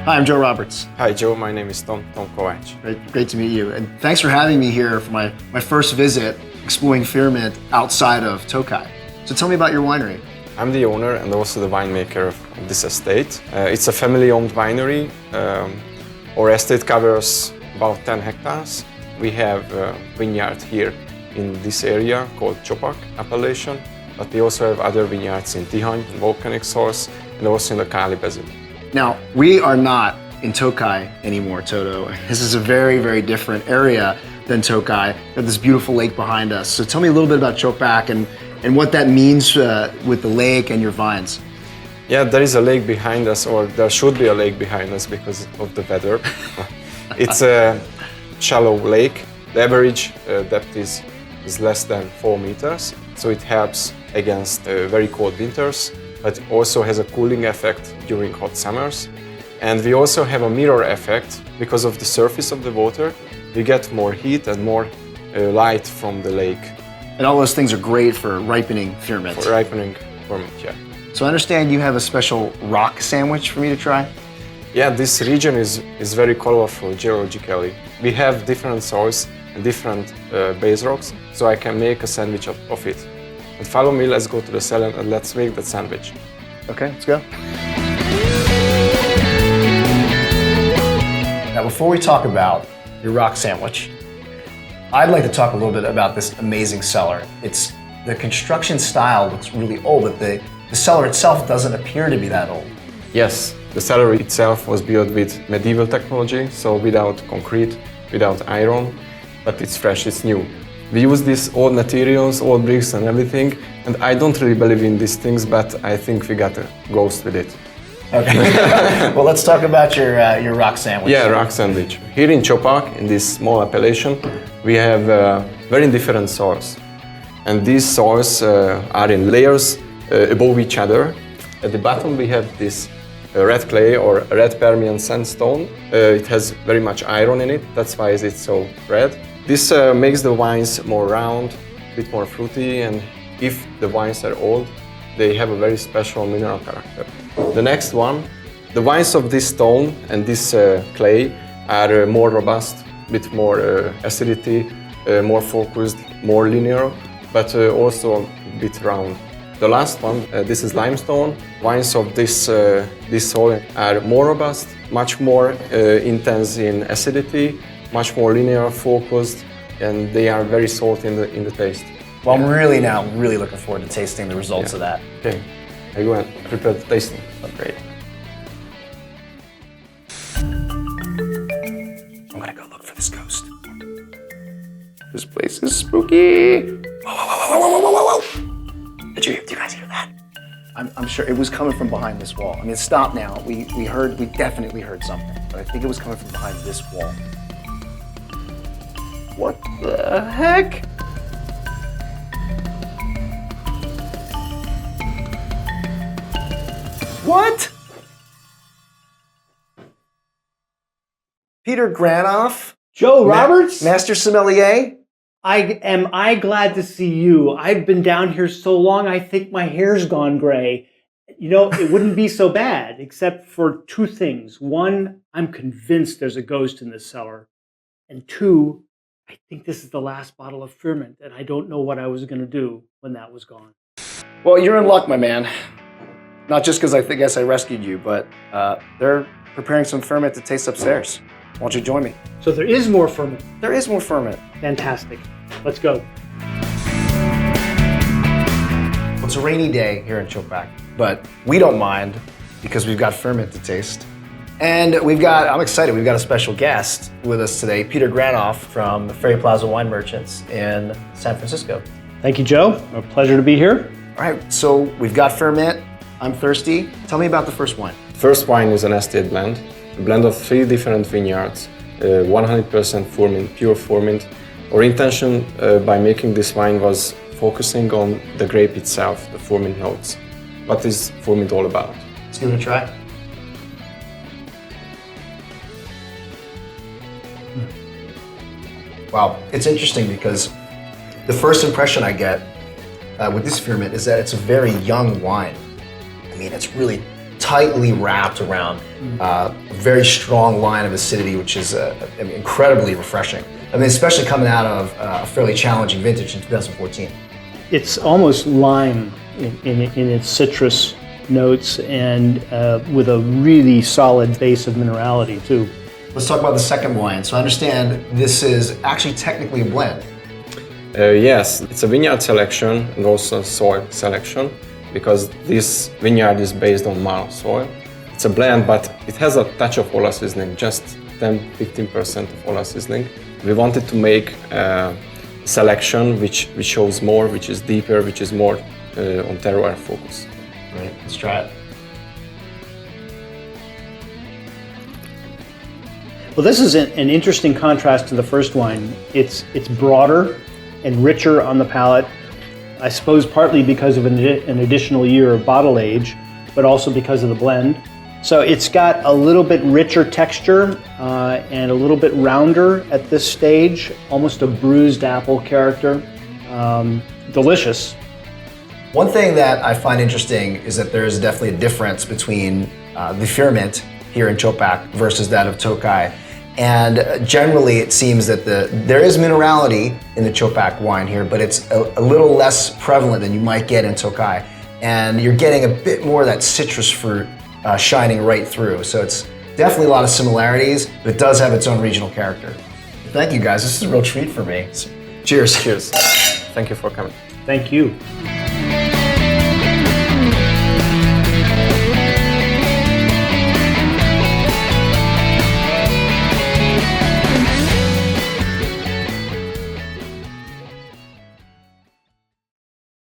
Hi, I'm Joe Roberts. Hi Joe, my name is Tom Kovács. Great to meet you. And thanks for having me here for my first visit exploring Furmint outside of Tokaj. So tell me about your winery. I'm the owner and also the winemaker of this estate. It's a family-owned winery. Our estate covers about 10 hectares. We have a vineyard here in this area called Csopak appellation, but we also have other vineyards in Tihany, volcanic source, and also in the Káli basin. Now, we are not in Tokaj anymore, Toto. This is a very, very different area than Tokaj. We have this beautiful lake behind us. So tell me a little bit about Csopak and what that means with the lake and your vines. Yeah, there is a lake behind us, or there should be a lake behind us because of the weather. It's a shallow lake. The average depth is less than 4 meters, so it helps against very cold winters, but also has a cooling effect during hot summers. And we also have a mirror effect because of the surface of the water. We get more heat and more light from the lake. And all those things are great for ripening Furmint. For ripening Furmint, yeah. So I understand you have a special rock sandwich for me to try? Yeah, this region is very colorful geologically. We have different soils and different base rocks, so I can make a sandwich of it. And follow me, let's go to the cellar and let's make that sandwich. Okay, let's go. Now, before we talk about your rock sandwich, I'd like to talk a little bit about this amazing cellar. The construction style looks really old, but the cellar itself doesn't appear to be that old. Yes, the cellar itself was built with medieval technology, so without concrete, without iron, but it's fresh, it's new. We use these old materials, old bricks and everything, and I don't really believe in these things, but I think we got a ghost with it. Okay. Well, let's talk about your rock sandwich. Yeah, rock sandwich. Here in Csopak, in this small appellation, we have very different soils. And these soils are in layers above each other. At the bottom we have this red clay or red Permian sandstone. It has very much iron in it, that's why it's so red. This makes the wines more round, a bit more fruity, and if the wines are old, they have a very special mineral character. The next one, the wines of this stone and this clay are more robust, with more acidity, more focused, more linear, but also a bit round. The last one, this is limestone. Wines of this soil are more robust, much more intense in acidity, much more linear, focused, and they are very salty in the taste. Well, I'm really looking forward to tasting the results of that. Okay, I go and prepare the tasting. Oh, great. I'm gonna go look for this ghost. This place is spooky. Whoa. Do you guys hear that? I'm sure it was coming from behind this wall. I mean, stop now. We definitely heard something, but I think it was coming from behind this wall. What the heck? What? Peter Granoff? Joe Roberts? Master Sommelier? Am I glad to see you. I've been down here so long, I think my hair's gone gray. You know, it wouldn't be so bad, except for two things. One, I'm convinced there's a ghost in this cellar. And two, I think this is the last bottle of Furmint, and I don't know what I was going to do when that was gone. Well, you're in luck, my man. Not just because I guess I rescued you, but they're preparing some Furmint to taste upstairs. Why don't you join me? So there is more Furmint. There is more Furmint. Fantastic. Let's go. Well, it's a rainy day here in Csopak, but we don't mind because we've got Furmint to taste. And I'm excited, we've got a special guest with us today, Peter Granoff from the Ferry Plaza Wine Merchants in San Francisco. Thank you, Joe. A pleasure to be here. All right, so we've got Furmint. I'm thirsty. Tell me about the first wine. First wine is an estate blend, a blend of 3 different vineyards, 100% Furmint, pure Furmint. Our intention by making this wine was focusing on the grape itself, the Furmint notes. What is Furmint all about? Let's give it a try. Wow, it's interesting because the first impression I get with this Furmint is that it's a very young wine. I mean, it's really tightly wrapped around a very strong line of acidity, which is incredibly refreshing. I mean, especially coming out of a fairly challenging vintage in 2014. It's almost lime in its citrus notes, and with a really solid base of minerality too. Let's talk about the second wine. So I understand this is actually technically a blend. Yes, it's a vineyard selection and also soil selection, because this vineyard is based on marl soil. It's a blend, but it has a touch of ola seasoning, just 10-15% of ola seasoning. We wanted to make a selection which shows more, which is deeper, which is more on terroir focus. Right, let's try it. Well, this is an interesting contrast to the first wine. It's broader and richer on the palate. I suppose partly because of an additional year of bottle age, but also because of the blend. So it's got a little bit richer texture and a little bit rounder at this stage, almost a bruised apple character. Delicious. One thing that I find interesting is that there is definitely a difference between the Furmint here in Chopak versus that of Tokaj. And generally it seems that there is minerality in the Chopak wine here, but it's a little less prevalent than you might get in Tokaj. And you're getting a bit more of that citrus fruit shining right through. So it's definitely a lot of similarities, but it does have its own regional character. Thank you guys, this is a real treat for me. Cheers. Cheers. Thank you for coming. Thank you.